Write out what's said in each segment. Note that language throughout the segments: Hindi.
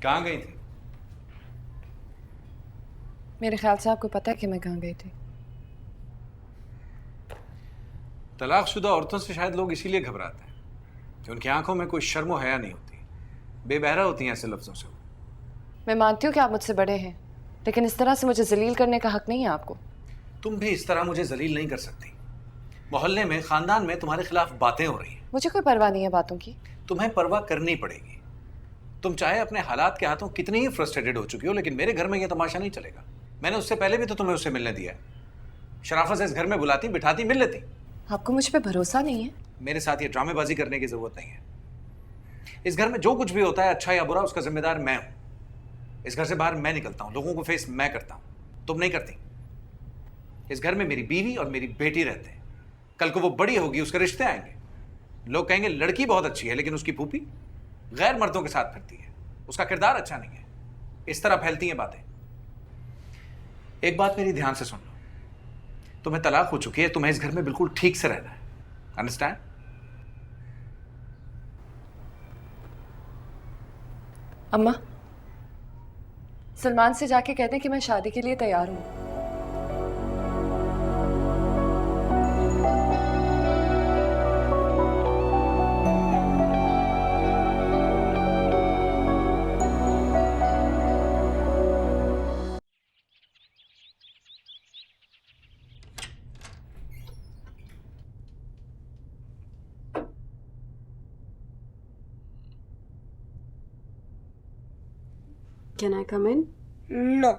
कहाँ गई थी? मेरे ख्याल से आपको पता है कि मैं कहाँ गई थी। तलाकशुदा औरतों से शायद लोग इसीलिए घबराते हैं कि उनकी आंखों में कोई शर्म व हया नहीं होती, बेबहरा होती हैं ऐसे लफ्जों से। मैं मानती हूँ कि आप मुझसे बड़े हैं, लेकिन इस तरह से मुझे जलील करने का हक नहीं है आपको। तुम भी इस तरह मुझे जलील नहीं कर सकती। मोहल्ले में, खानदान में तुम्हारे खिलाफ बातें हो रही हैं। मुझे कोई परवाह नहीं है बातों की। तुम्हें परवाह करनी पड़ेगी। तुम चाहे अपने हालात के हाथों कितनी ही फ्रस्ट्रेटेड हो चुकी हो, लेकिन मेरे घर में यह तमाशा नहीं चलेगा। मैंने उससे पहले भी तो तुम्हें उससे मिलने दिया है। शराफत से इस घर में बुलाती, बिठाती, मिल लेती। आपको मुझ पे भरोसा नहीं है? मेरे साथ ये ड्रामेबाजी करने की जरूरत नहीं है। इस घर में जो कुछ भी होता है, अच्छा या बुरा, उसका जिम्मेदार मैं हूं। इस घर से बाहर मैं निकलता हूं, लोगों को फेस मैं करता हूं, तुम नहीं करती। इस घर में मेरी बीवी और मेरी बेटी रहते हैं। कल को वो बड़ी होगी, उसके रिश्ते आएंगे। लोग कहेंगे लड़की बहुत अच्छी है, लेकिन उसकी फूफी गैर मर्दों के साथ फिरती है, उसका किरदार अच्छा नहीं है। इस तरह फैलती हैं बातें। एक बात मेरी ध्यान से सुन लो, तुम्हें तलाक हो चुकी है, तुम्हें इस घर में बिल्कुल ठीक से रहना है। अंडरस्टैंड? अम्मा, सलमान से जाके कहते हैं कि मैं शादी के लिए तैयार हूँ। Can I come in? No.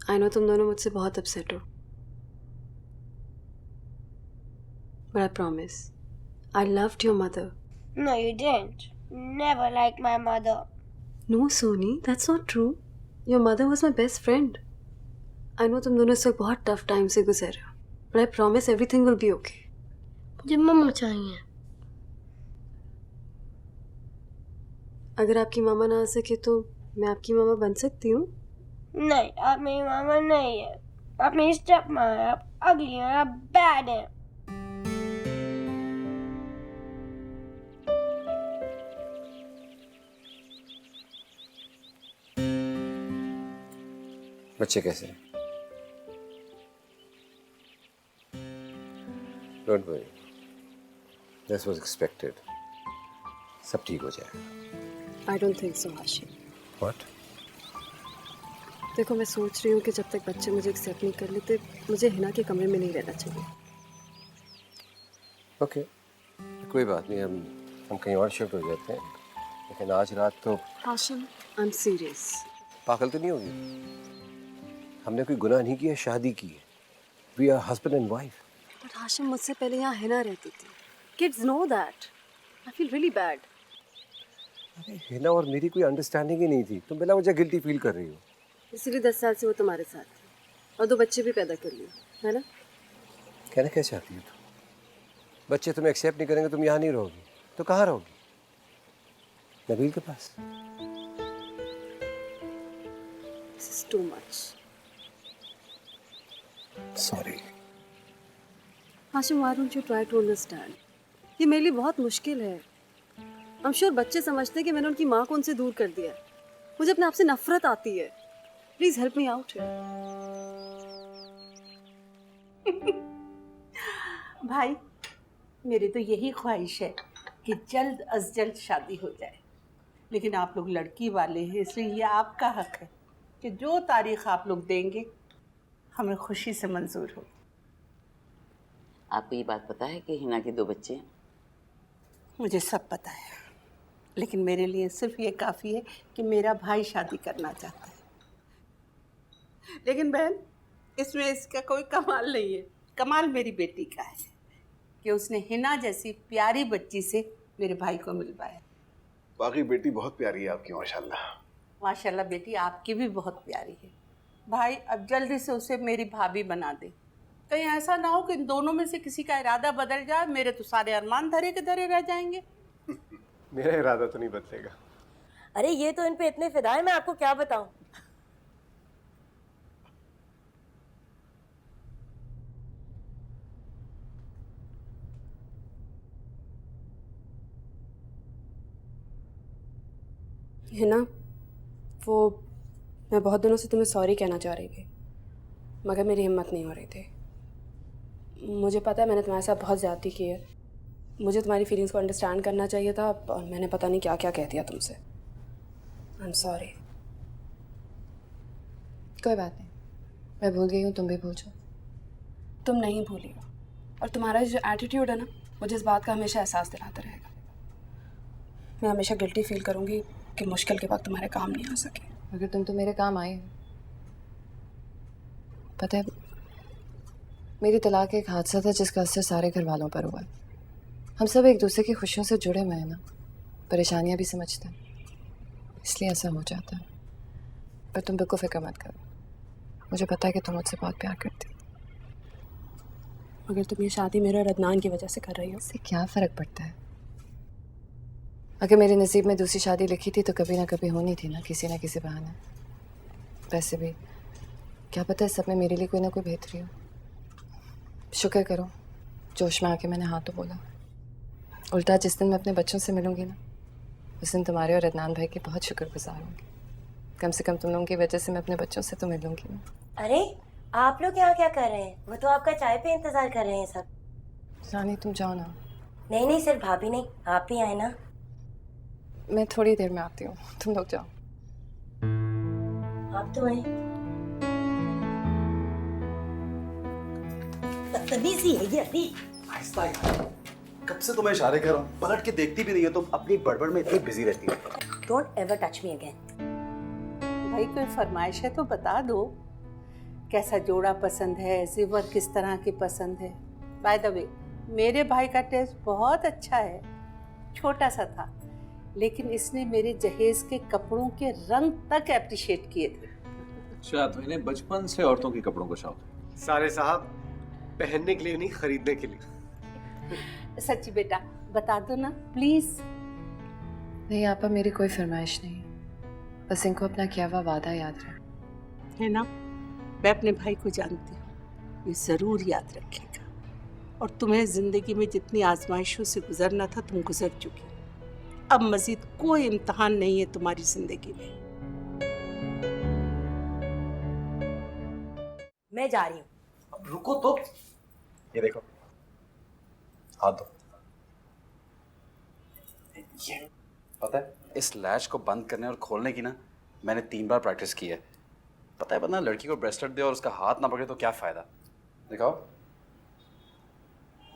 I know तुम दोनों मुझसे बहुत अपसेट हो, but I promise, I loved your mother. No, you didn't. Never liked my mother. No, Soni, that's not true. Your mother was my best friend. I know तुम दोनों इस वक्त बहुत टफ टाइम से गुजर रहे हो, but I promise everything will be okay. मुझे मम्मा चाहिए। अगर आपकी मामा ना आ सके तो मैं आपकी मामा बन सकती हूँ। नहीं, आप मेरी मामा नहीं है। आप मेरी स्टेप माँ है। आप अगली हैं, आप बैड हैं। बच्चे कैसे हैं? Don't worry. This was expected. सब ठीक हो जाएगा। I don't think so, Hashim. What? देखो, मैं सोच रही हूँ कि जब तक बच्चे मुझे एक्सेप्ट नहीं कर लेते, मुझे हिना के कमरे में नहीं रहना चाहिए। Okay. कोई बात नहीं, हम कहीं और शिफ्ट हो जाते हैं, लेकिन आज रात तो Hashim, I'm serious. पागल तो नहीं होगी? हमने कोई गुनाह नहीं किया, शादी की है। We are husband and wife. But Hashim, मुझसे पहले यहाँ हिना रहती थी। Kids know that. I feel really bad. अरे हिना और मेरी कोई अंडरस्टैंडिंग ही नहीं थी, तुम बिना वजह गिल्टी फील कर रही हो। इसीलिए 10 साल से वो तुम्हारे साथ थी और 2 बच्चे भी पैदा कर लिए, है ना? कहना क्या चाहती हो तुम? बच्चे तुम्हें एक्सेप्ट नहीं करेंगे, तुम यहाँ नहीं रहोगी, तो कहाँ रहोगी? नबील के पास? This is too much. Sorry. Hashim, why don't you try to understand? ये मेरे लिए बहुत मुश्किल है। I'm sure बच्चे समझते हैं कि मैंने उनकी माँ को उनसे दूर कर दिया। मुझे अपने आप से नफरत आती है। Please help me out here. भाई, मेरी तो यही ख्वाहिश है कि जल्द अज जल्द शादी हो जाए, लेकिन आप लोग लड़की वाले हैं, इसलिए ये आपका हक है कि जो तारीख आप लोग देंगे हमें खुशी से मंजूर हो। आपको ये बात पता है कि हिना के 2 बच्चे हैं? मुझे सब पता है, लेकिन मेरे लिए सिर्फ ये काफ़ी है कि मेरा भाई शादी करना चाहता है। लेकिन बहन, इसमें इसका कोई कमाल नहीं है। कमाल मेरी बेटी का है कि उसने हिना जैसी प्यारी बच्ची से मेरे भाई को मिलवाया। बाकी बेटी बहुत प्यारी है आपकी, माशाल्लाह। माशाल्लाह बेटी आपकी भी बहुत प्यारी है। भाई अब जल्दी से उसे मेरी भाभी बना दे। कहीं ऐसा ना हो कि इन दोनों में से किसी का इरादा बदल जाए, मेरे तो सारे अरमान धरे के धरे रह जाएंगे। मेरा इरादा तो नहीं बदलेगा। अरे ये तो इन पे इतने फिदा है, मैं आपको क्या बताऊं। है ना, वो मैं बहुत दिनों से तुम्हें सॉरी कहना चाह रही थी, मगर मेरी हिम्मत नहीं हो रही थी। मुझे पता है मैंने तुम्हारे साथ बहुत ज़्यादती की है, मुझे तुम्हारी फीलिंग्स को अंडरस्टैंड करना चाहिए था, और मैंने पता नहीं क्या क्या कह दिया तुमसे। I am sorry. कोई बात नहीं, मैं भूल गई हूँ, तुम भी भूल जाओ। तुम नहीं भूली हो, और तुम्हारा जो एटीट्यूड है ना, मुझे इस बात का हमेशा एहसास दिलाता रहेगा। मैं हमेशा गिल्टी फील करूँगी कि मुश्किल के वक्त तुम्हारे काम नहीं आ सके। मगर तुम तो मेरे काम आए हो। पता है, मेरी तलाक एक हादसा था जिसका असर सारे घर वालों पर हुआ। हम सब एक दूसरे की खुशियों से जुड़े हुए हैं ना, परेशानियां भी समझते हैं, इसलिए ऐसा हो जाता है। पर तुम बिल्कुल फिक्र मत करो, मुझे पता है कि तुम मुझसे बहुत प्यार करती हो। मगर तुम ये शादी मेरे और अदनान की वजह से कर रही हो। इससे क्या फ़र्क पड़ता है? अगर मेरे नसीब में दूसरी शादी लिखी थी तो कभी ना कभी होनी थी ना किसी बहाने। वैसे भी क्या पता है सब में मेरे लिए कोई ना कोई बेहतरी हो। शुक्र करो जोश में आके मैंने हाँ तो बोला। उल्टा जिस दिन मैं अपने बच्चों से मिलूंगी ना, उस दिन तुम्हारे और अदनान भाई की बहुत शुक्रगुजार होंगी। कम से कम तुम लोगों की वजह से मैं अपने बच्चों से तो मिलूंगी ना। अरे आप लोग यहाँ क्या कर रहे हैं? वो तो आपका चाय पे इंतजार कर रहे हैं सब। रानी तुम जाओ ना। नहीं नहीं, सिर्फ भाभी नहीं, आप भी आए ना। मैं थोड़ी देर में आती हूँ, तुम लोग जाओ। आप तो आए। बदतमीजी है ये अभी। आहिस्ता यार, कब से तुम्हें इशारे कर रहा हूँ, पलट के देखती भी नहीं है तुम, अपनी बड़बड़ में इतनी बिजी रहती है। Don't ever touch me again. भाई कोई फरमाइश है तो बता दो, कैसा जोड़ा पसंद है, ज़ेवर किस तरह के पसंद है। बाय द वे मेरे भाई का टेस्ट बहुत अच्छा है, छोटा सा था लेकिन इसने मेरे जहेज के कपड़ों के रंग तक अप्रिशिएट किए थे। अच्छा, तो इन्हें बचपन से औरतों के कपड़ों का शौक है। सारे साहब पहनने के लिए नहीं, खरीदने के लिए। सच्ची बेटा बता दो ना प्लीज। नहीं आपा, मेरी कोई फरमाइश नहीं है, बस इनको अपना किया हुआ वादा याद रहे। है ना, मैं अपने भाई को जानती हूँ, ये ज़रूर याद रखेगा। और तुम्हें ज़िंदगी में जितनी आजमाइशों से गुजरना था तुम गुजर चुकी। अब मजीद कोई इम्तिहान नहीं है तुम्हारी ज़िंदगी में। मैं जा रही हूँ। अब रुको तो, ये देखो, हाथ दो। ये पता है, इस लैच को बंद करने और खोलने की ना मैंने 3 बार प्रैक्टिस की है। पता है, वरना लड़की को ब्रेसलेट दे और उसका हाथ ना पकड़े तो क्या फायदा। दिखाओ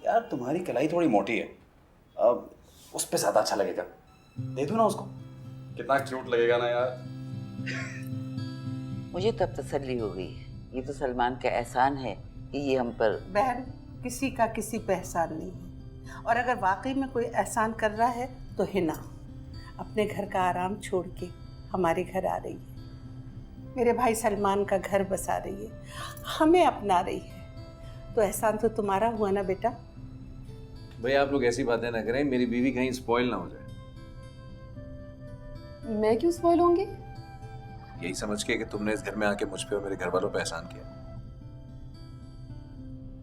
यार, तुम्हारी कलाई थोड़ी मोटी है, अब उस पे ज्यादा अच्छा लगेगा। दे दो ना उसको, कितना क्यूट लगेगा ना यार। मुझे तब तसल्ली हो गई, ये तो सलमान का एहसान है कि ये हम पर। बहन, किसी का किसी पे एहसान नहीं है, और अगर वाकई में कोई एहसान कर रहा है तो हिना अपने घर का आराम छोड़ के हमारे घर आ रही है, मेरे भाई सलमान का घर बसा रही है, हमें अपना रही है, तो एहसान तो तुम्हारा हुआ ना बेटा। भाई आप लोग ऐसी बातें ना करें, मेरी बीवी कहीं स्पॉइल ना हो जाए। मैं क्यों स्पॉइल होंगी? यही समझ के कि तुमने इस घर में आके मुझ पे और मेरे घर वालों पे एहसान किया।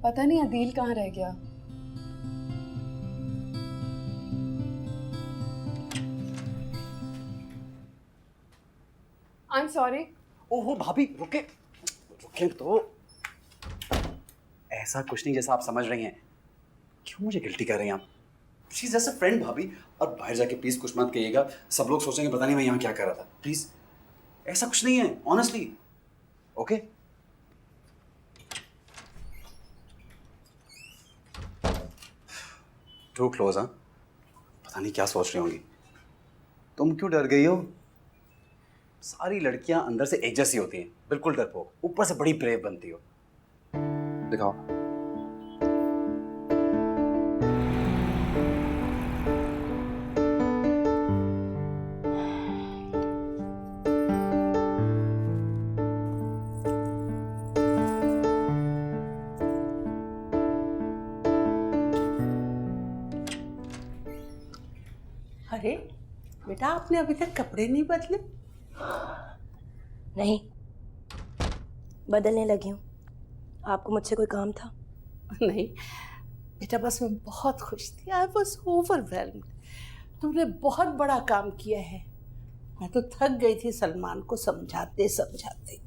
पता नहीं अदील कहाँ रह गया। I am sorry. ओहो भाभी, रुके रुके तो। ऐसा कुछ नहीं जैसा आप समझ रही हैं। क्यों मुझे गिल्टी कर रही हैं आप? She is just a friend भाभी। और बाहर जाके प्लीज कुछ मत कहिएगा, सब लोग सोचेंगे पता नहीं मैं यहाँ क्या कर रहा था। प्लीज, ऐसा कुछ नहीं है, ऑनेस्टली। Okay to close. हाँ, पता नहीं क्या सोच रही होंगी। तुम क्यों डर गई हो? सारी लड़कियां अंदर से एक जैसी होती हैं, बिल्कुल डरपोक, ऊपर से बड़ी ब्रेव बनती हो। दिखाओ। अरे बेटा आपने अभी तक कपड़े नहीं बदले? नहीं, बदलने लगी हूँ। आपको मुझसे कोई काम था? नहीं बेटा, बस मैं बहुत खुश थी। I was overwhelmed. तुमने बहुत बड़ा काम किया है। मैं तो थक गई थी सलमान को समझाते समझाते।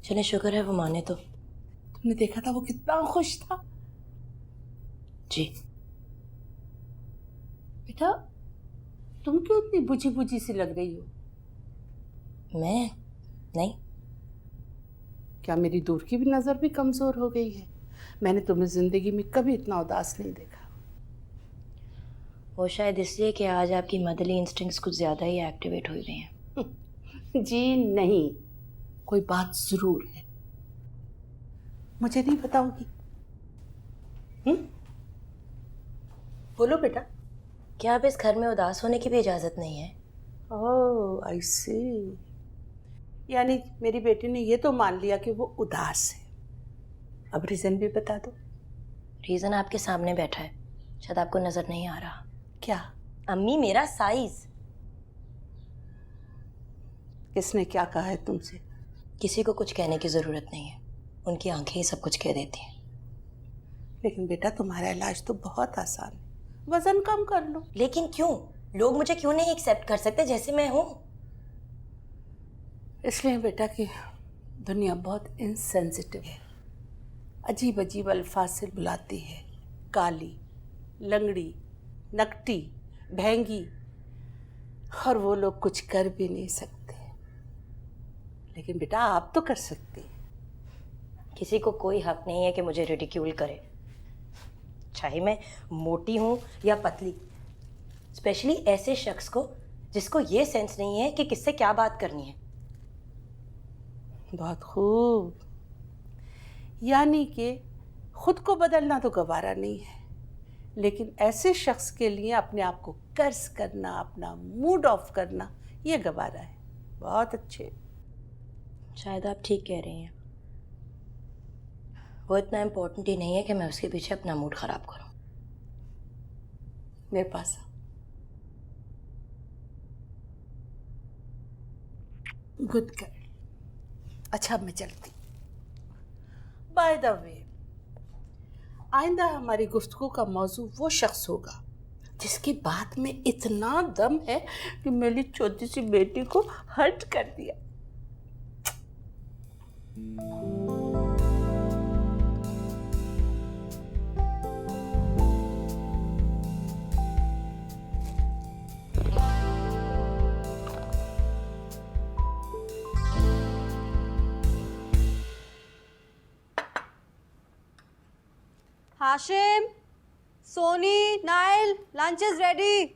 चले, शुक्र है वो माने तो। तुमने देखा था वो कितना खुश था। जी। बेटा तुम क्यों इतनी बुझी बुझी सी लग रही हो? मैं नहीं। क्या मेरी दूर की भी नज़र भी कमज़ोर हो गई है? मैंने तुम्हें ज़िंदगी में कभी इतना उदास नहीं देखा। वो शायद इसलिए कि आज आपकी मदरली इंस्टिंक्ट्स कुछ ज़्यादा ही एक्टिवेट हुई हुई हैं। जी नहीं, कोई बात ज़रूर है। मुझे नहीं बताओगी? बोलो बेटा। क्या अब इस घर में उदास होने की भी इजाज़त नहीं है? ओह आई सी। यानी मेरी बेटी ने ये तो मान लिया कि वो उदास है। अब रीज़न भी बता दो। रीज़न आपके सामने बैठा है, शायद आपको नज़र नहीं आ रहा। क्या? अम्मी, मेरा साइज। किसने क्या कहा है तुमसे? किसी को कुछ कहने की ज़रूरत नहीं है, उनकी आंखें ही सब कुछ कह देती हैं। लेकिन बेटा तुम्हारा इलाज तो बहुत आसान है, वजन कम कर लो। लेकिन क्यों? लोग मुझे क्यों नहीं एक्सेप्ट कर सकते जैसे मैं हूँ? इसलिए बेटा कि दुनिया बहुत इनसेंसिटिव है, अजीब अजीब अल्फाज से बुलाती है। काली, लंगड़ी, नकटी, भैंगी, और वो लोग कुछ कर भी नहीं सकते। लेकिन बेटा आप तो कर सकते हैं। किसी को कोई हक नहीं है कि मुझे रिडिक्यूल करे, चाहे मैं मोटी हूँ या पतली। स्पेशली ऐसे शख्स को जिसको ये सेंस नहीं है कि किससे क्या बात करनी है। बहुत खूब। यानी कि खुद को बदलना तो गवारा नहीं है, लेकिन ऐसे शख्स के लिए अपने आप को कर्ज करना, अपना मूड ऑफ करना, ये गवारा है। बहुत अच्छे। शायद आप ठीक कह रही हैं। वो इतना इम्पोर्टेंट ही नहीं है कि मैं उसके पीछे अपना मूड खराब करूं। मेरे पास आओ। Good girl. अच्छा मैं चलती। बाय द वे, आइंदा हमारी गुफ्तगू का मौजू वो शख्स होगा जिसकी बात में इतना दम है कि मेरी छोटी सी बेटी को हर्ट कर दिया। Hashim, Soni, Nile, lunch is ready.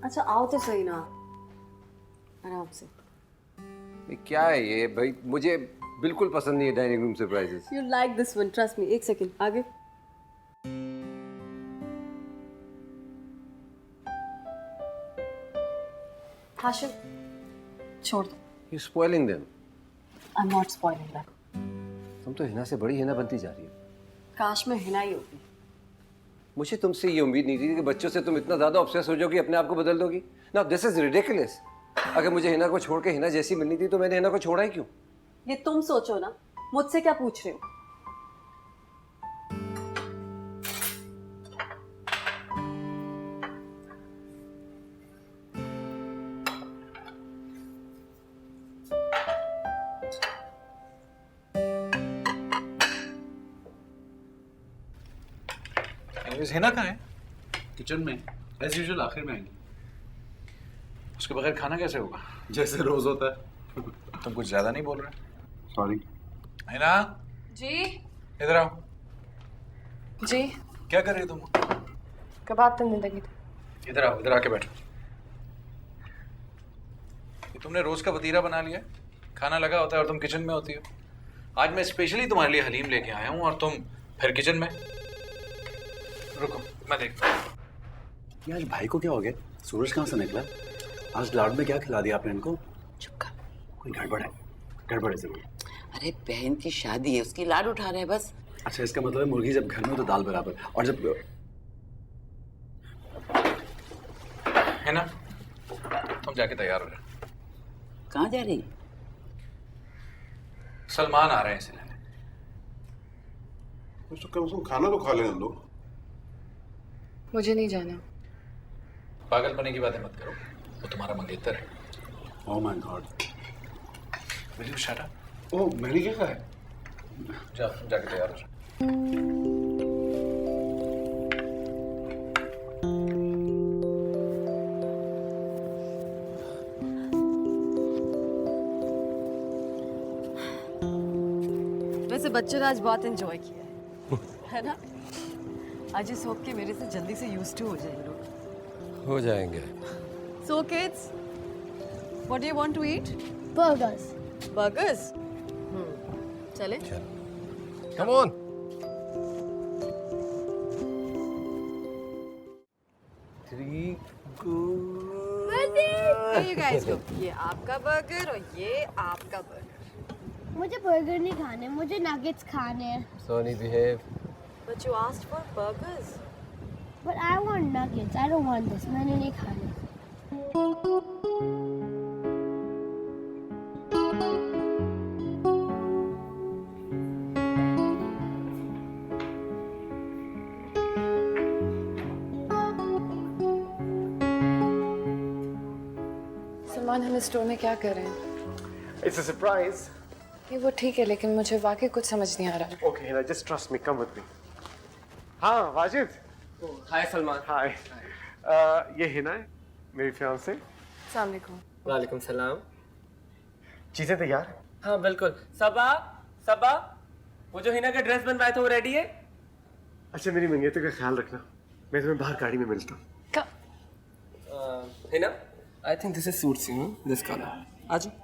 अच्छा आओ तो सही ना, आराम से। ये क्या है ये भाई? मुझे बिल्कुल पसंद नहीं है dining room surprises. You like this one, trust me. एक सेकेंड, आगे। हाशिम, छोड़ दो। You spoiling them. I am not spoiling that. तुम तो हिना से बड़ी हिना बनती जा रही हो। काश मैं हिना ही होती। मुझे तुमसे ये उम्मीद नहीं थी कि बच्चों से तुम इतना ज्यादा ऑब्सेस हो जाओगी, अपने आप को बदल दोगी। Now this is ridiculous. अगर मुझे हिना को छोड़ के हिना जैसी मिलनी थी तो मैंने हिना को छोड़ा ही क्यों? ये तुम सोचो ना, मुझसे क्या पूछ रहे हो? हिना कहाँ है? किचन में एज यूजुअल, आखिर में आएंगे। उसके बगैर खाना कैसे होगा? जैसे रोज होता है। तुम कुछ ज्यादा नहीं बोल रहे? सॉरी। हिना, जी। इधर आओ। जी। क्या कर रही हो तुम? कबाब तुमने लगी थी। इधर आओ, इधर आके बैठो। ये तुमने रोज का वतीरा बना लिया है? खाना लगा होता है और तुम किचन में होती हो। आज मैं स्पेशली तुम्हारे लिए हलीम लेके आया हूँ और तुम फिर किचन में। रुको, मैं देखता हूँ। ये आज भाई को क्या हो गया? सूरज कहाँ से निकला? आज लाड में क्या खिला दिया आपने इनको? चुप कर। कोई गड़बड़ है, गड़बड़ है जरूर। अरे बहन की शादी है, उसकी लाड उठा रहे हैं बस। अच्छा, इसका मतलब है मुर्गी जब घर में हो तो दाल बराबर, और जब है ना, तुम जाके तैयार हो जाओ। कहाँ जा रही? सलमान आ रहे हैं इसे लेने। तो कम से कम खाना तो खा लें हम लोग। मुझे नहीं जाना। पागलपने की बातें मत करो, वो तुम्हारा मंगेतर है। Oh my God. Will you shut up? Oh, मैंने क्या कहा है? जाओ, तुम जाके तैयार हो जाओ। वैसे बच्चों ने आज बहुत एंजॉय किया है ना? आज इस होप के मेरे से जल्दी से यूज्ड टू हो जाए लोग। हो जाएंगे। So kids, what do you want to eat? Burgers. Burgers? चले? Come on. Here you guys go. ये आपका बर्गर और ये आपका बर्गर। मुझे बर्गर नहीं खाने, मुझे नगेट्स खाने हैं। Sony behave. But you asked for burgers. But I want nuggets. I don't want this. मैंने नहीं खाने। सलमान, हम इस स्टोर में क्या कर रहे हैं? It's a surprise. ये वो ठीक है, लेकिन मुझे वाकई कुछ समझ नहीं आ रहा। Okay, Hina, just trust me. Come with me. हाँ, वाजिद. हाय सलमान। Hi. ये हिना है, मेरी फियांसे। अस्सलाम वालेकुम। वालेकुम सलाम। चीजें तैयार? हाँ बिल्कुल। सबा, सबा, वो जो हिना का ड्रेस बनवाए थे वो रेडी है? अच्छा, मेरी मंगेतर का ख्याल रखना। मैं तुम्हें बाहर गाड़ी में मिलता हूँ। Heena, I think this is suits you, this colour. आ जाओ।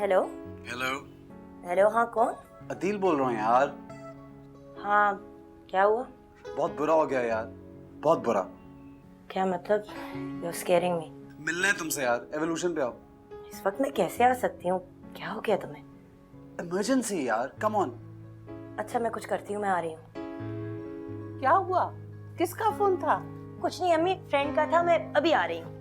Hello hello. हेलो, हाँ कौन? अदील बोल रहा हूँ यार। हाँ, क्या हुआ? बहुत बुरा हो गया यार, बहुत बुरा। क्या मतलब? यू आर स्केयरिंग मी। मिलना है तुमसे यार, एवोल्यूशन पे आओ। इस वक्त मैं कैसे आ सकती हूँ? क्या हो गया तुम्हें? इमरजेंसी यार, कम ऑन। अच्छा, मैं कुछ करती हूँ, मैं आ रही हूँ। क्या हुआ? किसका फोन था? कुछ नहीं अम्मी, फ्रेंड का था, मैं अभी आ रही हूँ।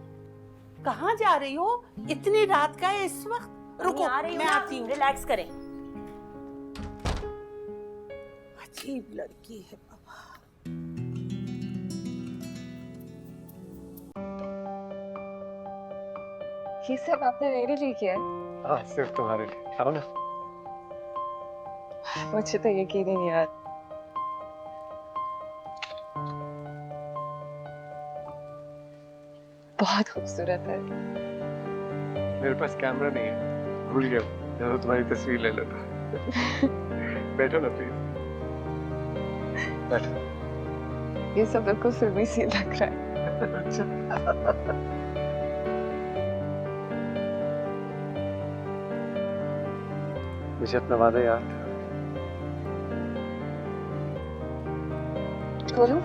कहाँ जा रही हो? इतनी रात का है इस वक्त? रुको, आ रही मैं आती हूँ। रिलैक्स करें। अजीब लड़की है बाबा। ये सब आपने मेरे लिए किया है? हाँ, सिर्फ तुम्हारे लिए। आओ ना। मुझे तो यकीन ही नहीं आ रहा। बहुत खूबसूरत है। मेरे पास कैमरा नहीं है, भूल गया। जरा तुम्हारी तस्वीर ले लेता। बैठो ना प्लीज। बैठो। ये सब बिल्कुल फिल्मी सीन लग रहा है। अच्छा। मुझे अपना वादा याद था। बोलो।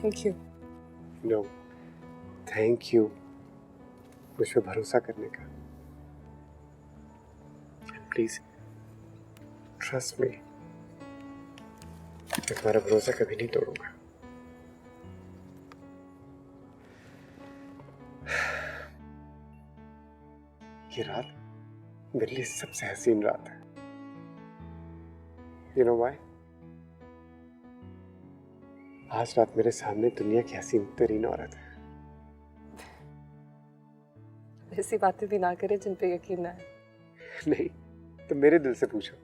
Thank you. No, thank you मुझ पे भरोसा करने का। प्लीज ट्रस्ट मी, मैं तुम्हारा भरोसा कभी नहीं तोड़ूंगा। ये रात मेरे लिए सबसे हसीन रात है। You know why? आज रात मेरे सामने दुनिया की हसीन तरीन औरत है। ऐसी बातें भी ना करे जिन पे यकीन ना है। नहीं, तुम मेरे दिल से पूछो,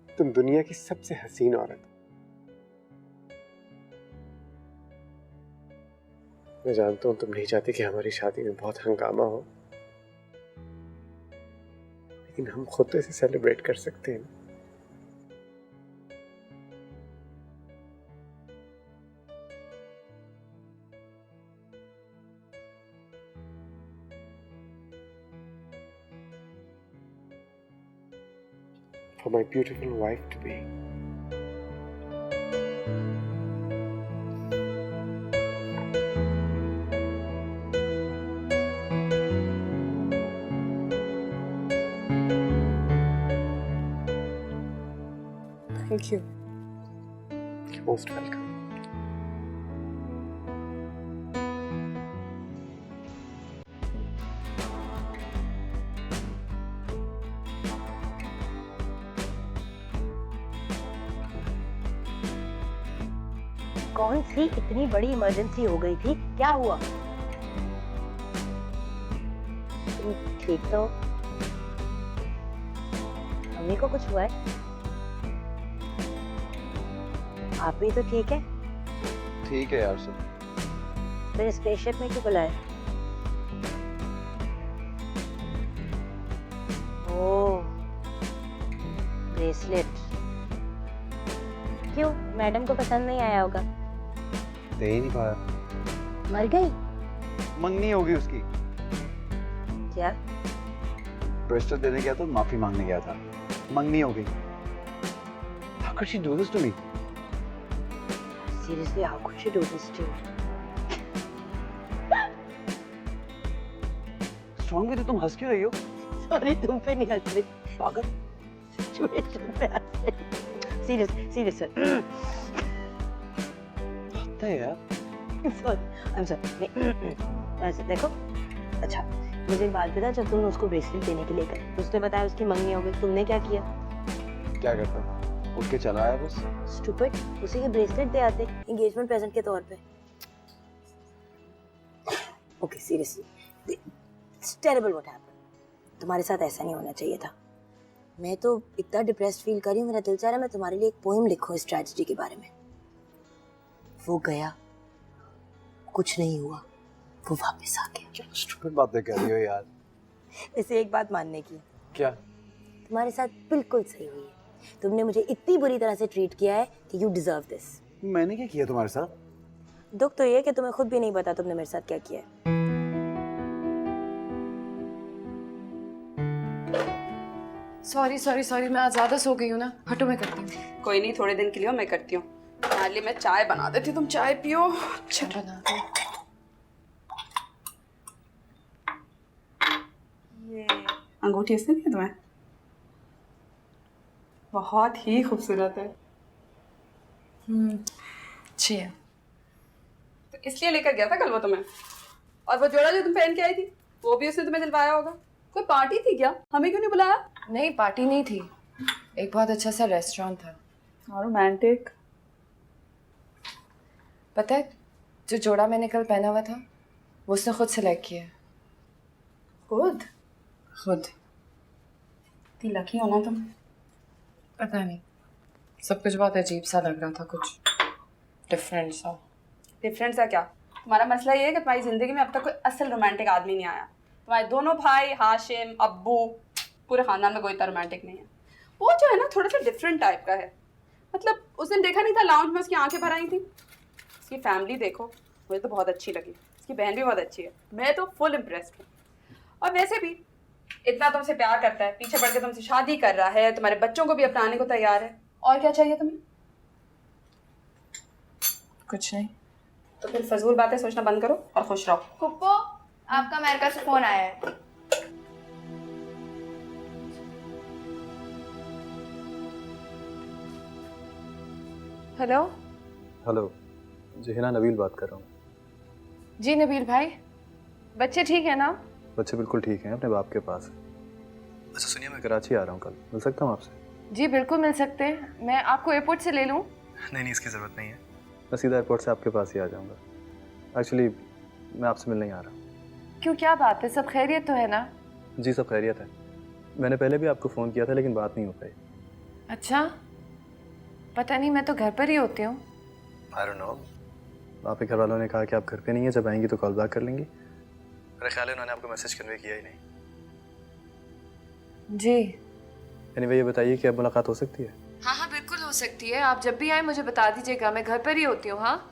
तुम दुनिया की सबसे हसीन औरत हो। मैं जानता हूं तुम नहीं चाहती कि हमारी शादी में बहुत हंगामा हो, लेकिन हम खुद तो इसे सेलिब्रेट कर सकते हैं। For my beautiful wife to be. Thank you. You're most welcome. कौन सी इतनी बड़ी इमरजेंसी हो गई थी? क्या हुआ? तुम ठीक तो हो? मम्मी को कुछ हुआ है? आप भी तो ठीक है? ठीक है यार सब। फिर स्पेसशिप में क्यों बुलाया? ओह, ब्रेसलेट। क्यों, मैडम को पसंद नहीं आया होगा? दे ही नहीं पाया। मर गई? मंगनी होगी उसकी। क्या? ब्रेसलेट देने गया तो माफी मांगने गया था, मंगनी हो गई। How could she do this to me? Seriously, how could she do this to you? Strong with तुम हंस क्यों रही हो? Sorry, तुम पे नहीं हंस रही, पागल। सिचुएशन पे हंस रही। Serious sir। होता है यार। I'm sorry। ऐसे देखो। अच्छा, मुझे एक बात बता, जब तुम उसको ब्रेसलेट देने के लिए गए, उसने बताया उसकी मंगनी हो गई, तुमने क्या किया? क्या करता? उठ के चला आया बस। Stupid, उसे ये ब्रेसलेट दे आते एंगेजमेंट प्रेजेंट के तौर पे। Okay, seriously, it's terrible what happened। तुम्हारे साथ ऐसा नहीं होना चाहिए था। मैं तो इतना डिप्रेस्ड फील कर रही हूँ, मेरा दिल चाह रहा है मैं तुम्हारे लिए एक पोएम लिखूं इस ट्रेजेडी के बारे में। वो गया, कुछ नहीं हुआ, वो वापस आ गया। क्या स्टूपिड बातें कर रही हो यार। वैसे एक बात मानने की। क्या? तुम्हारे साथ बिल्कुल सही हुई है। तुमने मुझे इतनी बुरी तरह से ट्रीट किया है कि यू डिजर्व दिस। मैंने क्या किया तुम्हारे साथ? दुख तो ये कि तुम्हें खुद भी नहीं पता तुमने मेरे साथ क्या किया है। सॉरी मैं आज ज्यादा सो गई हूँ ना। हटो, मैं करती हूँ। कोई नहीं, थोड़े दिन के लिए मैं करती हूँ। तुम्हारे लिए मैं चाय बना देती हूँ, तुम चाय पियो। अच्छा बना दो। ये अंगूठी इसने दी तुम्हें? बहुत ही खूबसूरत है। अच्छी है। तो इसलिए लेकर गया था कल वो तुम्हें। और वो जोड़ा जो तुम पहन के आई थी, वो भी उसने तुम्हें दिलवाया होगा। कोई पार्टी थी क्या? हमें क्यों नहीं बुलाया? नहीं, पार्टी नहीं थी। एक बहुत अच्छा सा रेस्टोरेंट था। और रोमांटिक। पता है, जो जोड़ा मैंने कल पहना हुआ था, वो उसने खुद सेलेक्ट किया। खुद? खुद। इतनी लकी हो ना तुम। पता नहीं, सब कुछ बहुत अजीब सा लग रहा था, कुछ डिफरेंट सा। डिफरेंट सा क्या? तुम्हारा मसला ये है कि तुम्हारी जिंदगी में अब तक कोई असल रोमांटिक आदमी नहीं आया। तुम्हारे दोनों भाई, हाशिम, अब्बू, पूरे खानदान में कोई इतना रोमांटिक नहीं है। वो जो है ना, थोड़ा सा डिफरेंट टाइप का है। मतलब उस दिन देखा नहीं था लाउंज में उसकी आंखें भर आई थी। उसकी फैमिली देखो, मुझे तो बहुत अच्छी लगी। उसकी बहन भी बहुत अच्छी है। मैं तो फुल इम्प्रेस्ड हूँ। और वैसे भी इतना तुमसे प्यार करता है, पीछे पड़ के तुमसे शादी कर रहा है, तुम्हारे बच्चों को भी अपनाने को तैयार है। और क्या चाहिए तुम्हें? कुछ नहीं। तो फिर फजूल बातें सोचना बंद करो और खुश रहो। फुप्पो, आपका अमेरिका से फोन आया है। हेलो। हेलो जी, हिना नबील बात कर रहा हूँ। जी नबील भाई, बच्चे ठीक है ना? बच्चे बिल्कुल ठीक हैं, अपने बाप के पास है। अच्छा सुनिए, मैं कराची आ रहा हूँ कल, मिल सकता हूँ आपसे? जी बिल्कुल मिल सकते हैं। मैं आपको एयरपोर्ट से ले लूँ? नहीं, इसकी ज़रूरत नहीं है, मैं सीधा एयरपोर्ट से आपके पास ही आ जाऊँगा। एक्चुअली मैं आपसे मिलने ही आ रहा हूँ। क्यों, क्या बात है? सब खैरियत तो है ना? जी सब खैरियत है। मैंने पहले भी आपको फ़ोन किया था लेकिन बात नहीं हो पाई। अच्छा, पता नहीं, मैं तो घर पर ही होती हूँ। आई डोंट नो, आपके घर वालों ने कहा कि आप घर पे नहीं है, जब आएंगी तो कॉल बैक कर लेंगी। मेरा ख्याल है उन्होंने आपको मैसेज कन्वे किया ही नहीं। जी एनीवे, ये बताइए कि अब मुलाकात हो सकती है? हाँ बिल्कुल हो सकती है। आप जब भी आए मुझे बता दीजिएगा, मैं घर पर ही होती हूँ। हाँ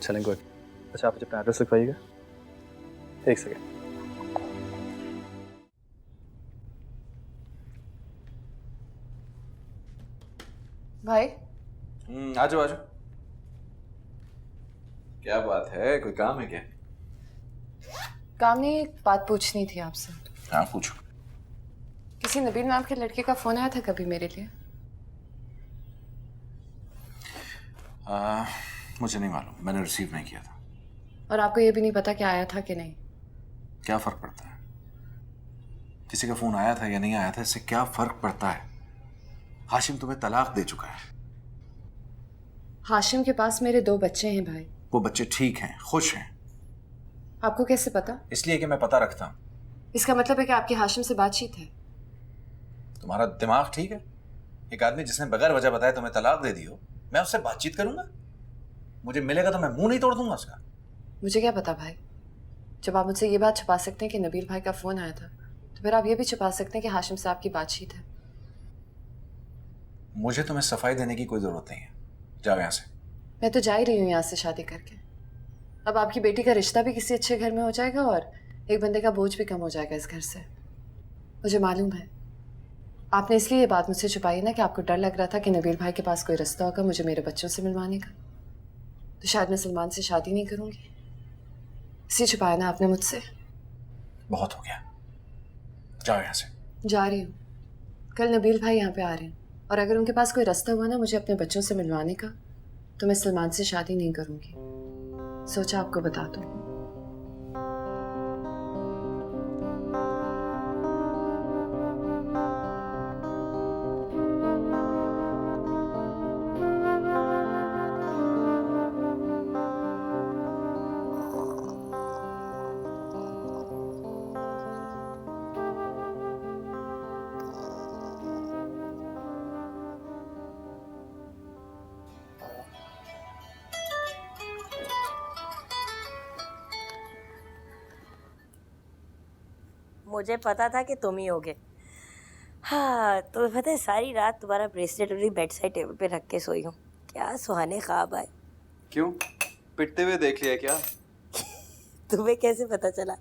चलें, गुड। अच्छा आप मुझे अपना एड्रेस लिखवाइएगा। एक सेकेंड। भाई। आ जाओ आ जाओ। क्या बात है, कोई काम है क्या? काम नहीं, एक बात पूछनी थी आपसे। हाँ पूछो। किसी नबील नाम के लड़के का फोन आया था कभी मेरे लिए? मुझे नहीं मालूम, मैंने रिसीव नहीं किया था। और आपको ये भी नहीं पता कि आया था कि नहीं? क्या फर्क पड़ता है? किसी का फोन आया था या नहीं आया था, इससे क्या फर्क पड़ता है? हाशिम तुम्हें तलाक दे चुका है। हाशिम के पास मेरे 2 बच्चे हैं भाई। वो बच्चे ठीक हैं, खुश हैं। आपको कैसे पता? इसलिए कि मैं पता रखता हूं। इसका मतलब है कि आपकी हाशिम से बातचीत है? तुम्हारा दिमाग ठीक है? एक आदमी जिसने बगैर वजह बताए तुम्हें तलाक दे दी हो, मैं उससे बातचीत करूंगा? मुझे मिलेगा तो मैं मुंह नहीं तोड़ दूंगा उसका। मुझे क्या पता भाई, जब आप मुझसे ये बात छुपा सकते हैं कि नबील भाई का फोन आया था, तो फिर आप ये भी छुपा सकते हैं कि हाशिम से आपकी बातचीत है। मुझे तुम्हें सफाई देने की कोई जरूरत नहीं है, जाओ यहाँ से। मैं तो जा ही रही हूँ यहाँ से शादी करके। अब आपकी बेटी का रिश्ता भी किसी अच्छे घर में हो जाएगा और एक बंदे का बोझ भी कम हो जाएगा इस घर से। मुझे मालूम है आपने इसलिए ये बात मुझसे छुपाई ना कि आपको डर लग रहा था कि नबील भाई के पास कोई रास्ता होगा मुझे मेरे बच्चों से मिलवाने का, तो शायद मैं सलमान से शादी नहीं करूँगी। इसी छुपाया ना आपने मुझसे। बहुत हो गया, जाओ यहाँ से। जा रही हूँ। कल नबील भाई यहाँ पे आ रहे हैं और अगर उनके पास कोई रास्ता हुआ ना मुझे अपने बच्चों से मिलवाने का, तो मैं सलमान से शादी नहीं करूँगी। सोचा आपको बता दूँ। मुझे पता था कि तुम ही होगे। हाँ, तो पता है सारी रात तुम्हारा ब्रेसलेट अपनी बेड साइड टेबल पे रख के सोई हूँ। क्या सुहाने ख्वाब आए। क्यों, पिटते हुए देख लिया क्या? तुम्हें कैसे पता चला?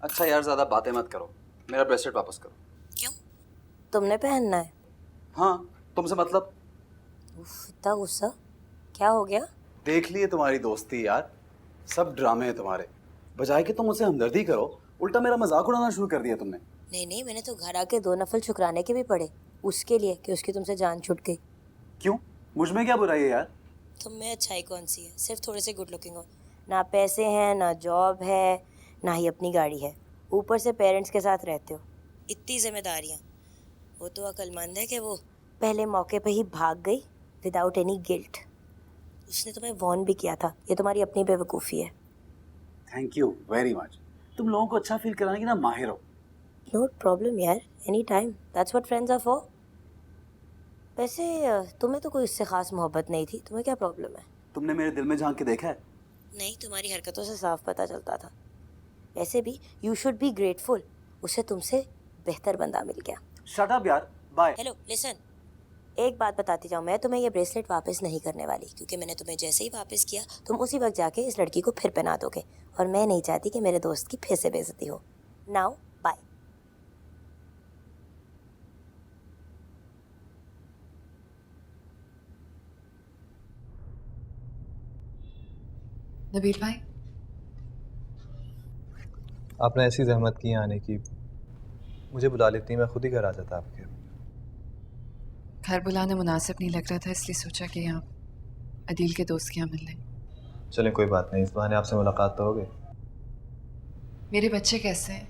अच्छा यार, ज्यादा बातें मत करो, मेरा ब्रेसलेट वापस करो। क्यों, तुमने पहनना है? हाँ, तुमसे मतलब? उफ, इतना गुस्सा क्या हो गया? देख लिए तुम्हारी दोस्ती यार, सब ड्रामे हैं तुम्हारे। बजाय कि तुम मुझसे हमदर्दी करो, उल्टा मेरा मजाक उड़ाना शुरू कर दिया तुमने। नहीं, मैंने तो घर आके 2 नफल शुक्राने के भी पढ़े उसके लिए कि उसकी तुमसे जान छूट गई। क्यों, मुझ में क्या बुराई है यार? तुम में अच्छाई कौन सी है? सिर्फ थोड़े से गुड लुकिंग हो। ना पैसे हैं, ना जॉब है, ना ही अपनी गाड़ी है, ऊपर से पेरेंट्स के साथ रहते हो, इतनी जिम्मेदारियाँ। वो तो अक्लमंद है कि वो पहले मौके पे ही भाग गई विदाउट एनी गिल्ट। उसने तुम्हें वॉर्न भी किया था, ये तुम्हारी अपनी बेवकूफ़ी है। थैंक यू वेरी मच, तुम लोगों को अच्छा फील कराने की ना माहिर हो। नो प्रॉब्लम यार, any time, that's what friends are for. वैसे तुम्हें तो कोई उससे ख़ास मोहब्बत नहीं थी, तुम्हें क्या प्रॉब्लम है? तुमने मेरे दिल में झांक के देखा है? नहीं, तुम्हारी हरकतों से साफ पता चलता था। वैसे भी यू शुड बी ग्रेटफुल, उसे तुमसे बेहतर बंदा मिल गया। शट अप यार, बाय। हेलो लिसन, एक बात बताती जाऊँ, मैं तुम्हें ये ब्रेसलेट वापस नहीं करने वाली, क्योंकि मैंने तुम्हें जैसे ही वापस किया तुम उसी वक्त जाके इस लड़की को फिर पहना दोगे, और मैं नहीं चाहती कि मेरे दोस्त की फिर से बेइज्जती हो। Now bye. नबील भाई, आपने ऐसी जहमत की आने की, मुझे बुला लेती, मैं खुद ही घर आ जाता आपके। घर बुलाना मुनासिब नहीं लग रहा था, इसलिए सोचा कि यहाँ अदील के दोस्त के यहाँ मिल लें। चलें कोई बात नहीं, इस बहाने आपसे मुलाकात तो हो गई। मेरे बच्चे कैसे हैं?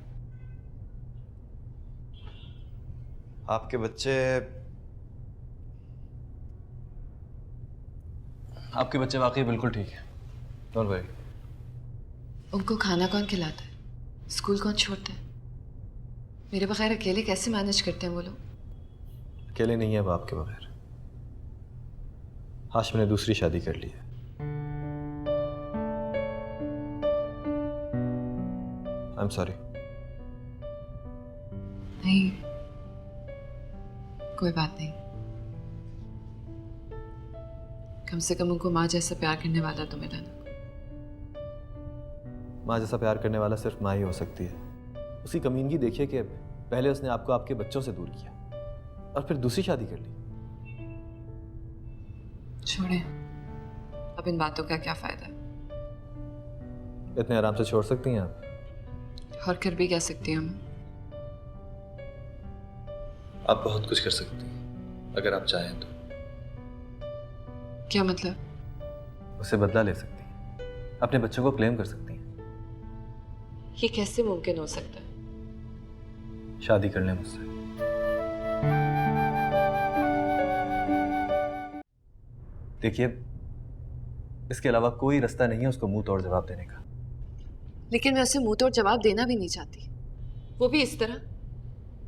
आपके बच्चे वाकई बिल्कुल ठीक है, डोंट वरी। उनको खाना कौन खिलाता है? स्कूल कौन छोड़ता है? मेरे बगैर अकेले कैसे मैनेज करते हैं वो लोग? अकेले नहीं है वो आपके बगैर। हाशिम ने दूसरी शादी कर ली है। I am sorry. नहीं, कोई बात नहीं। कम से कम उनको माँ जैसा प्यार करने वाला तो मिला ना। माँ जैसा प्यार करने वाला सिर्फ माँ ही हो सकती है। उसकी कमीनगी देखिए कि पहले उसने आपको आपके बच्चों से दूर किया और फिर दूसरी शादी कर ली। छोड़ें, अब इन बातों का क्या फायदा? इतने आराम से छोड़ सकती हैं आप? और कर भी क्या सकती हूँ मैं? आप बहुत कुछ कर सकती हैं अगर आप चाहें तो। क्या मतलब? उससे बदला ले सकती हैं, अपने बच्चों को क्लेम कर सकती हैं। ये कैसे मुमकिन हो सकता है? शादी कर लें मुझसे। देखिए, इसके अलावा कोई रास्ता नहीं है उसको मुंह तोड़ जवाब देने का। लेकिन मैं उसे मुंह तोड़ जवाब देना भी नहीं चाहती, वो भी इस तरह।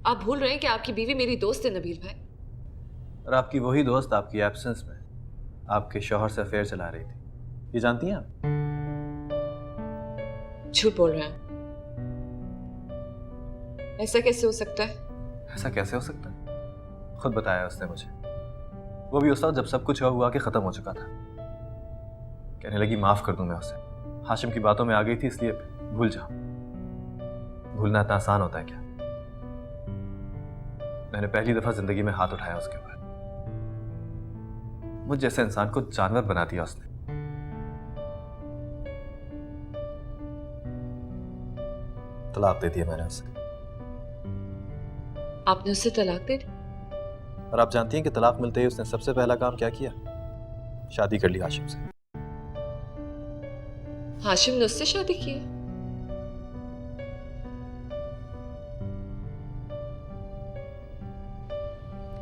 आप भूल रहे हैं कि आपकी बीवी मेरी दोस्त है नबील भाई। और आपकी वही दोस्त आपकी एब्सेंस में आपके शौहर से अफेयर चला रही थी, ये जानती हैं आप? झूठ बोल रहे हैं। ऐसा कैसे हो सकता है? ऐसा कैसे हो सकता है? खुद बताया उसने मुझे, वो भी उस वक्त जब सब कुछ हुआ कि खत्म हो चुका था। कहने लगी माफ कर दूं मैं उसे, हाशिम की बातों में आ गई थी इसलिए भूल जाओ। भूलना इतना आसान होता है क्या? मैंने पहली दफा जिंदगी में हाथ उठाया उसके ऊपर। मुझ जैसे इंसान को जानवर बना दिया उसने। तलाक दे दिया मैंने उसे। आपने उससे तलाक दे दी? और आप जानती हैं कि तलाक मिलते ही उसने सबसे पहला काम क्या किया? शादी कर ली हाशिम से। हाशिम ने उससे शादी की है?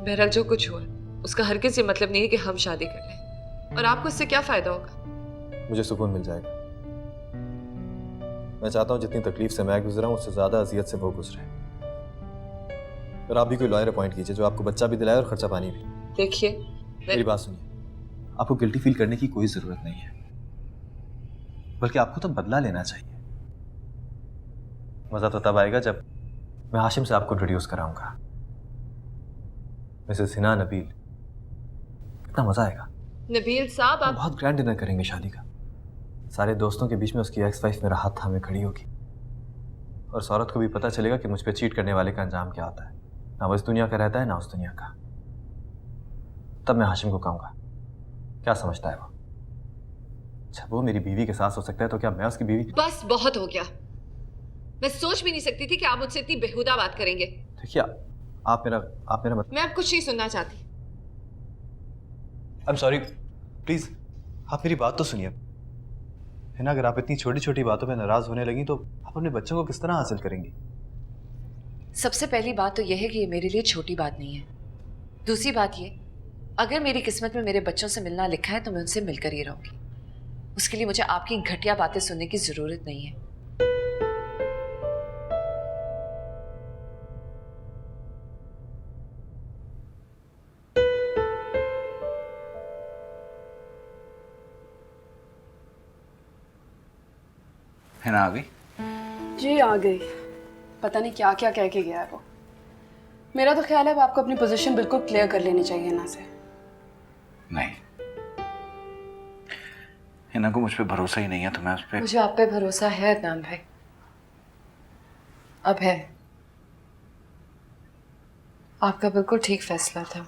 बहरहाल जो कुछ हुआ उसका हरगिज़ ये मतलब नहीं है कि हम शादी कर लें। और आपको इससे क्या फायदा होगा? मुझे सुकून मिल जाएगा। मैं चाहता हूं जितनी तकलीफ से मैं गुजरा हूं उससे ज्यादा अजियत से वो गुजरे। और आप भी कोई लॉयर अपॉइंट कीजिए जो आपको बच्चा भी दिलाए और खर्चा पानी भी। देखिए, मेरी बात सुनिए, आपको गिल्टी फील करने की कोई जरूरत नहीं है, बल्कि आपको तो बदला लेना चाहिए। मजा तो तब आएगा जब मैं हाशिम से आपको इंट्रोड्यूस कराऊंगा। मिसेस हिना नबील, कितना मजा आएगा। नबील साहब, आप बहुत ग्रैंड डिनर करेंगे शादी का। सारे दोस्तों के बीच में उसकी एक्स वाइफ मेरा हाथ थामे खड़ी होगी और उस औरत को भी पता चलेगा कि मुझ पे चीट करने वाले का अंजाम क्या होता है। ना वो इस दुनिया का रहता है ना उस दुनिया का। तब मैं हाशिम को कहूंगा, क्या समझता है वो? अच्छा, वो मेरी बीवी के साथ हो सकता है तो क्या मैं उसकी बीवी? बस बहुत हो गया। मैं सोच भी नहीं सकती थी कि आप मुझसे इतनी बेहुदा बात करेंगे। देखिए, आप मेरा मैं अब कुछ नहीं सुनना चाहती। आई एम सॉरी, प्लीज आप मेरी बात तो सुनिए। है ना, अगर आप इतनी छोटी छोटी बातों पे नाराज होने लगी तो आप अपने बच्चों को किस तरह हासिल करेंगी? सबसे पहली बात तो यह है कि ये मेरे लिए छोटी बात नहीं है। दूसरी बात ये, अगर मेरी किस्मत में मेरे बच्चों से मिलना लिखा है तो मैं उनसे मिलकर ही रहूंगी। उसके लिए मुझे आपकी घटिया बातें सुनने की जरूरत नहीं है। है ना, आ गई? जी आ गई। पता नहीं क्या क्या कह के गया है वो। मेरा तो ख्याल है अब आपको अपनी पोजीशन बिल्कुल क्लियर कर लेनी चाहिए ना से। नहीं, हिना को मुझ पे भरोसा ही नहीं है तो मैं उस पे। मुझे आप पे भरोसा है अदनान भाई, अब है। आपका बिल्कुल ठीक फैसला था।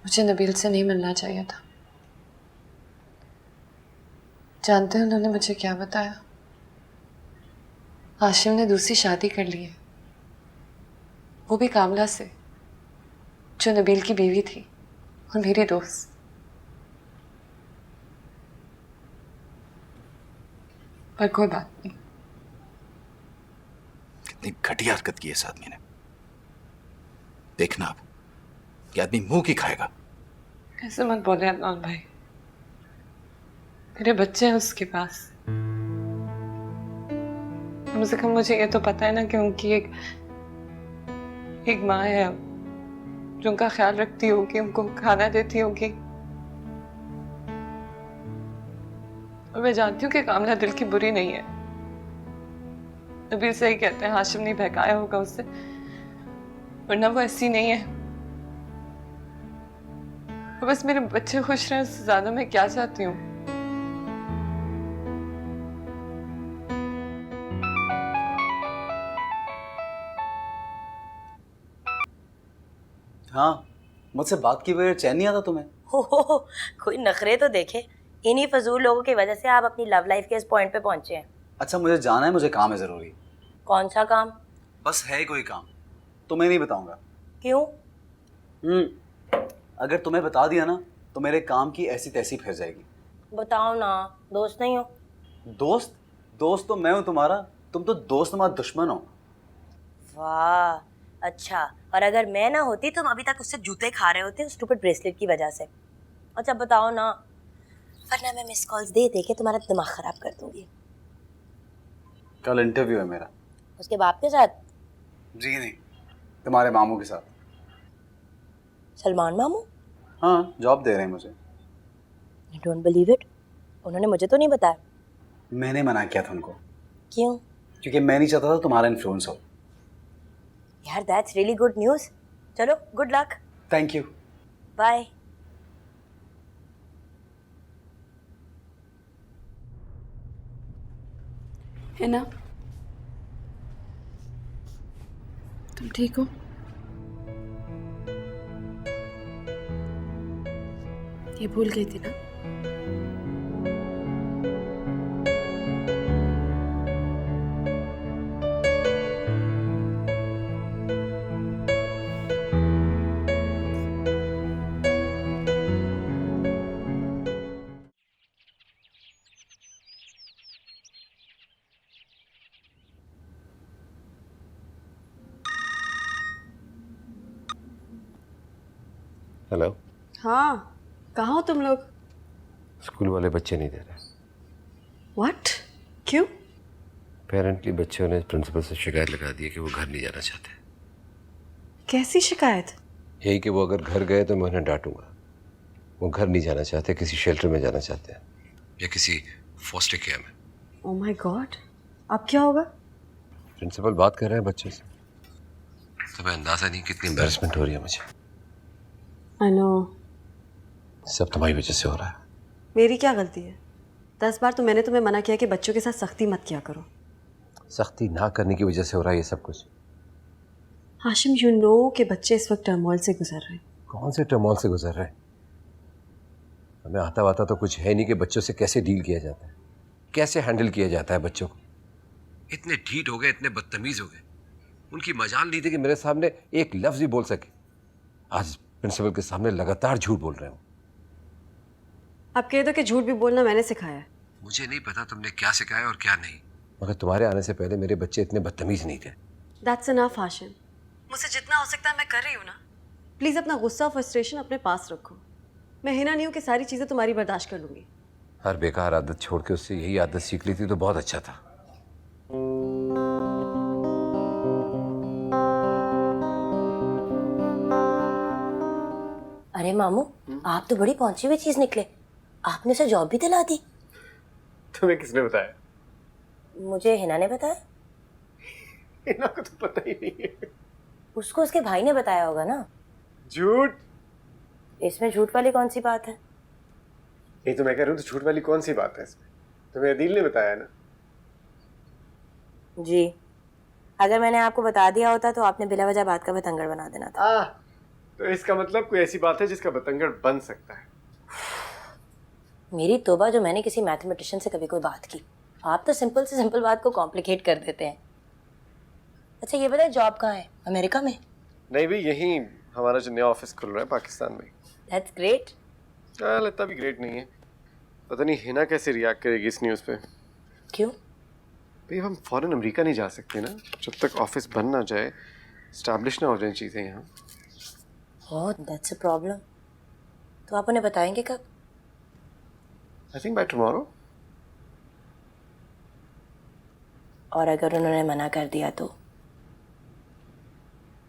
मुझे नबील से नहीं मिलना चाहिए था। जानते हैं उन्होंने मुझे क्या बताया? हाशिम ने दूसरी शादी कर ली है, वो भी कामला से, जो नबील की बीवी थी और मेरी दोस्त। पर कोई बात नहीं। कितनी घटिया हरकत की है इस आदमी ने। देखना अब ये आदमी मुंह की खाएगा। ऐसे मत बोले अदनान भाई, मेरे बच्चे हैं उसके पास। कम से कम मुझे ये तो पता है ना कि उनकी एक माँ है जो उनका ख्याल रखती होगी, उनको खाना देती होगी। और मैं जानती हूँ कि कामना दिल की बुरी नहीं है। नबील सही कहते हैं, हाशिम नहीं बहकाया होगा उससे, वरना वो ऐसी नहीं है। और बस मेरे बच्चे खुश रहें, उससे ज्यादा मैं क्या चाहती हूँ। हाँ, मुझसे बात की बगैर चैन नहीं आता तुम्हें? हो, कोई नखरे तो देखे। इन्हीं फजूल लोगों की वजह से आप अपनी लव लाइफ के इस पॉइंट पे पहुंचे हैं। अच्छा मुझे जाना है, मुझे काम है ज़रूरी। कौन सा काम? बस है ही कोई काम, तुम्हें नहीं बताऊंगा। क्यों? अगर तुम्हें बता दिया ना तो मेरे काम की ऐसी तैसी फिर जाएगी। बताओ ना, दोस्त नहीं हो? दोस्त? दोस्त तो मैं हूँ तुम्हारा, तुम तो दोस्त हमारा दुश्मन हो। वाह, अच्छा। और अगर मैं ना होती तो हम अभी तक उससे जूते खा रहे होते उस स्टूपिड ब्रेसलेट की वजह से। अच्छा बताओ ना, वरना मैं मिस कॉल्स दे दे के तुम्हारा दिमाग खराब कर दूंगी। कल इंटरव्यू है मेरा। उसके बाप के साथ? जी नहीं, तुम्हारे मामू के साथ। सलमान मामू? हाँ, जॉब दे रहे हैं मुझे। I don't believe it. उन्होंने मुझे तो नहीं बताया। मैंने मना किया था उनको। क्यों? क्योंकि मैं नहीं चाहता था तुम्हारा इन्फ्लुएंस हो। यार दैट्स रियली गुड न्यूज़। चलो, good luck. Thank you. Bye. है ना? तुम ठीक हो? ये भूल गई थी ना? हेलो। हाँ, कहाँ हो तुम लोग? स्कूल वाले बच्चे नहीं दे रहे। व्हाट? क्यों? अपेरेंटली बच्चों ने प्रिंसिपल से शिकायत लगा दी है कि वो घर नहीं जाना चाहते। कैसी शिकायत? यही कि वो अगर घर गए तो मैं उन्हें डांटूंगा। वो घर नहीं जाना चाहते, किसी शेल्टर में जाना चाहते हैं या किसी फॉस्टर केयर में। ओह माय गॉड, अब क्या होगा? प्रिंसिपल बात कर रहे हैं बच्चों से। तुम्हें अंदाजा नहीं कितनी एम्बैरेसमेंट हो रही है मुझे। I know. सब तुम्हारी वजह से हो रहा है। मेरी क्या गलती है? 10 बार तो मैंने तुम्हें मना किया कि बच्चों के साथ सख्ती मत किया करो। सख्ती ना करने की वजह से हो रहा है ये सब कुछ। हाशिम, यू नो कि बच्चे इस वक्त टर्मोइल से गुजर रहे हैं। कौन से टर्मोइल से गुजर रहे हैं? हमें आता वाता तो कुछ है नहीं कि बच्चों से कैसे डील किया जाता है, कैसे हैंडल किया जाता है बच्चों को। इतने ढीठ हो गए, इतने बदतमीज हो गए, उनकी मजाल नहीं थी कि मेरे सामने एक लफ्ज ही बोल सके। आज प्रिंसिपल के सामने लगातार झूठ बोल रहे हो। आप कह दो कि झूठ भी बोलना मैंने सिखाया है। मुझे नहीं पता तुमने क्या सिखाया और क्या नहीं, मगर तुम्हारे आने से पहले मेरे बच्चे इतने बदतमीज नहीं थे। That's enough Hashim. मुझसे जितना हो सकता है मैं कर रही हूँ ना। प्लीज़ अपना गुस्सा, फ्रस्ट्रेशन अपने पास रखो। मैं हिना नहीं हूँ कि सारी चीज़ें तुम्हारी बर्दाश्त कर लूँगी। हर बेकार आदत छोड़ के उससे यही आदत सीख ली थी तो बहुत अच्छा था। अरे मामू, आप तो बड़ी पहुंची हुई चीज निकले। आपने उसे जॉब भी दिला दी। तुम्हें किसने बताया? मुझे हिना ने बताया। हिना को तो पता ही नहीं है। उसको उसके भाई ने बताया होगा ना। झूठ? इसमें झूठ वाली कौन सी बात है? नहीं तो मैं कह रहा हूँ, तो झूठ वाली कौन सी बात है इसमें? तुम्हें अदील ने बताया ना? जी, अगर मैंने आपको बता दिया होता तो आपने बिला वजह बात का बतंगड़ बना देना था। तो इसका मतलब कोई ऐसी बात है जिसका बतंगड़ बन सकता है। मेरी तौबा जो मैंने किसी मैथमेटिशियन से कभी कोई बात की। आप तो सिंपल से सिंपल बात को कॉम्प्लिकेट कर देते हैं। अच्छा ये बताए जॉब कहाँ है? अमेरिका में? नहीं भी यही हमारा जो नया ऑफिस खुल रहा है पाकिस्तान में। That's great. इतना भी ग्रेट नहीं है। पता नहीं हिना कैसे रिएक्ट करेगी इस न्यूज़ पे। क्यों? भाई हम फॉरेन अमेरिका नहीं जा सकते ना जब तक ऑफिस बन ना जाए, एस्टैब्लिश ना हो जाए चीज़ें यहाँ। Oh that's a problem. तो आप उन्हें बताएंगे कब? I think by tomorrow. और अगर उन्होंने मना कर दिया तो?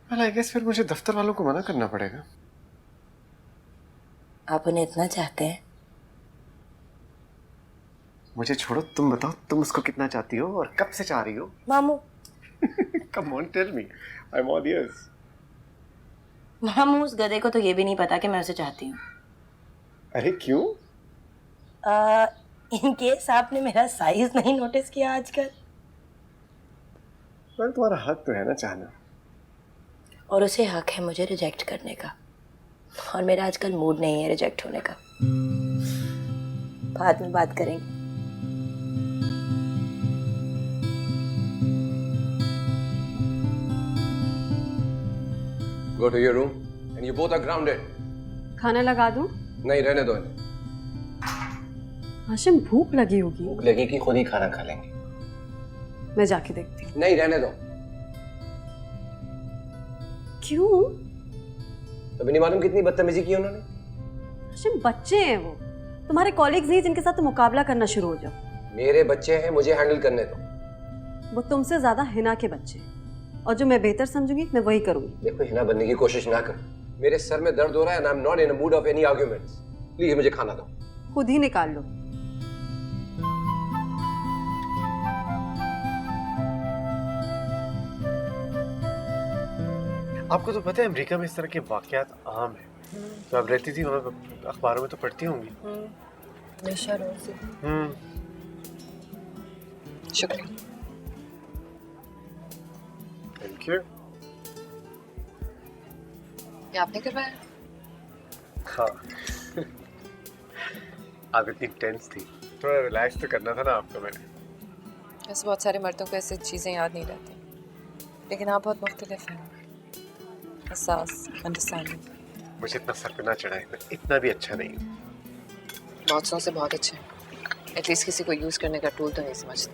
वेल आई गेस फिर मुझे दफ्तर वालों को मना करना पड़ेगा। आप उन्हें इतना चाहते हैं? मुझे छोड़ो, तुम बताओ तुम उसको कितना चाहती हो और कब से चाह रही हो? मामू। Come on tell me, I am all ears. मामू उस गधे को तो ये भी नहीं पता कि मैं उसे चाहती हूँ। अरे क्यों? इन केस आपने मेरा साइज नहीं नोटिस किया आजकल। वेल तुम्हारा हक तो है ना चाहना। और उसे हक है मुझे रिजेक्ट करने का, और मेरा आजकल मूड नहीं है रिजेक्ट होने का। बाद में बात करेंगे। Go to your room and you both are grounded. खाना लगा दूं? नहीं रहने दो इन्हें। हाशिम भूख लगी होगी। भूख लगेगी खुद ही खाना खा लेंगे। मैं जाके देखती हूँ। नहीं रहने दो। क्यों? अभी नहीं मालूम कितनी बदतमीजी की उन्होंने। हाशिम बच्चे हैं वो, तुम्हारे कॉलीग्स नहीं जिनके साथ तुम मुकाबला करना शुरू हो जाओ। मेरे बच्चे हैं, मुझे हैंडल करने दो। वो तुमसे ज्यादा हिना के बच्चे हैं, और जो मैं बेहतर समझूंगी मैं वही करूंगी। देखो हिना बनने की कोशिश ना कर। मेरे सर में दर्द हो रहा है and I'm not in a mood of any arguments. Please मुझे खाना दो। खुद ही निकाल लो। आपको तो पता है अमेरिका में इस तरह के वाकयात आम है। तो आप रहती थी वहाँ, अखबारों में तो पढ़ती होंगी। नशा रोज़ी। शुक्रिया। Thank you. ये आपने करवाया? हाँ। आप इतनी टेंस थी, थोड़ा रिलैक्स तो करना था ना आपको मैंने। वैसे बहुत सारे मर्दों को ऐसी चीज़ें याद नहीं रहती, लेकिन आप बहुत मुख्तलिफ हैं। एहसास, अंडरस्टैंडिंग। मुझे इतना सर पे ना चढ़ाए, मैं इतना भी अच्छा नहीं हूँ। बहुत सौ से बहुत अच्छे हैं। एटलीस्ट किसी को यूज़ करने का टूल तो नहीं समझते।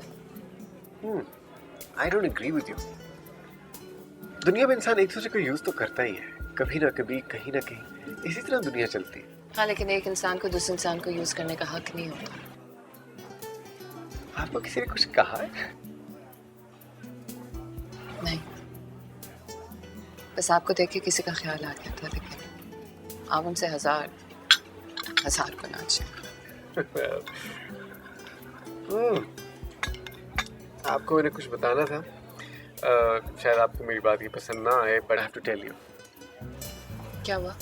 I don't agree with you. दुनिया में इंसान एक दूसरे को यूज तो करता ही है, कभी ना कभी कहीं ना कहीं, इसी तरह दुनिया चलती है। हाँ, लेकिन एक इंसान को दूसरे इंसान को यूज़ करने का हक नहीं होता। आपको किसी ने कुछ कहा है? नहीं, बस आपको देख के किसी का ख्याल आ गया था, लेकिन आप उनसे हजार गुना अच्छे। आपको मैंने कुछ बताना था। शायद आपको मेरी बात ये पसंद ना आए, but I have to tell you. क्या हुआ?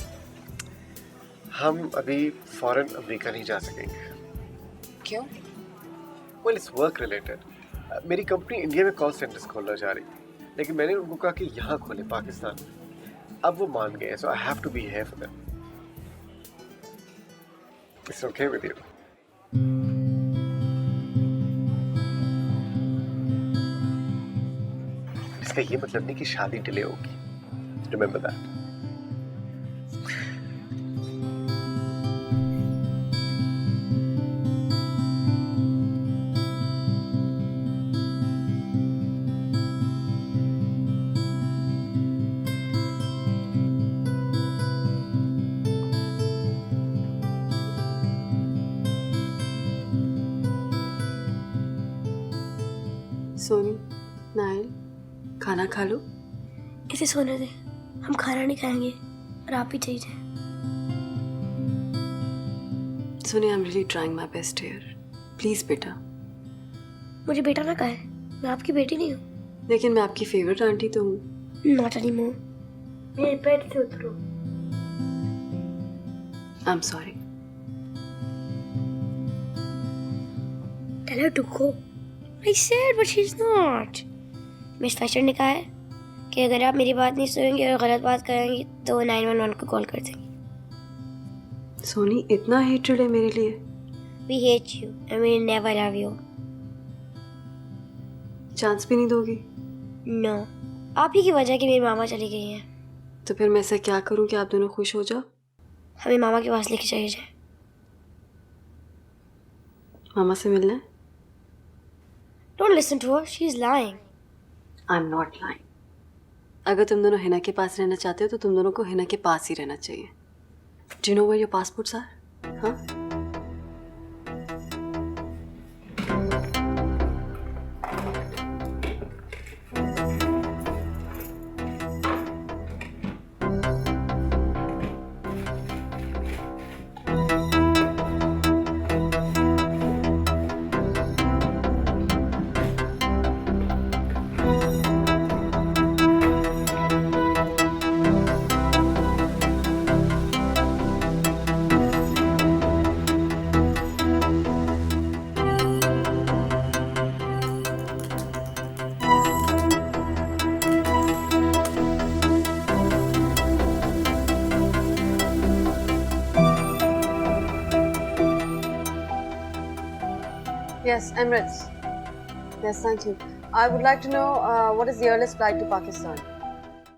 हम अभी फॉरेन अमेरिका नहीं जा सकेंगे। क्यों? Well it's work related. मेरी कंपनी इंडिया में कॉल सेंटर्स खोलना चाह रही थी, लेकिन मैंने उनको कहा कि यहाँ खोले पाकिस्तान में। अब वो मान गए, so I have to be here for them. It's okay with you? इसका ये मतलब नहीं कि शादी डिले होगी, रिमेंबर दैट। सोनी, नाइल, खाना खा लो। इसे सोने दे, हम खाना नहीं खाएंगे और आप ही चाहिए। Soni, I am really trying my best here. Please बेटा। मुझे बेटा ना कहे, मैं आपकी बेटी नहीं हूँ। लेकिन मैं आपकी फेवरेट आंटी तो हूँ। Not anymore. मेरे पेट से उतरो। I am sorry. Tell her to go. I said, but she's not. Miss fashion ने कहा है कि अगर आप मेरी बात नहीं सुनेंगे और गलत बात करेंगी तो 911 को कॉल कर देंगी। सोनी, इतना हेट्रेड है मेरे लिए? We hate you and we'll never love you. Chance भी नहीं दोगी? No. आप ही की वजह कि मेरी मामा चली गई हैं। तो फिर मैं ऐसा क्या करूं कि आप दोनों खुश हो जाओ? हमें मामा के पास लेके चले जाए। मामा से मिलना है? Don't listen to her. She's lying. I'm not lying. अगर तुम दोनों हिना के पास रहना चाहते हो तो तुम दोनों को हिना के पास ही रहना चाहिए। Do you know where your passports are? हाँ? Yes, Emirates. Yes, thank you. I would like to know what is the earliest flight to Pakistan?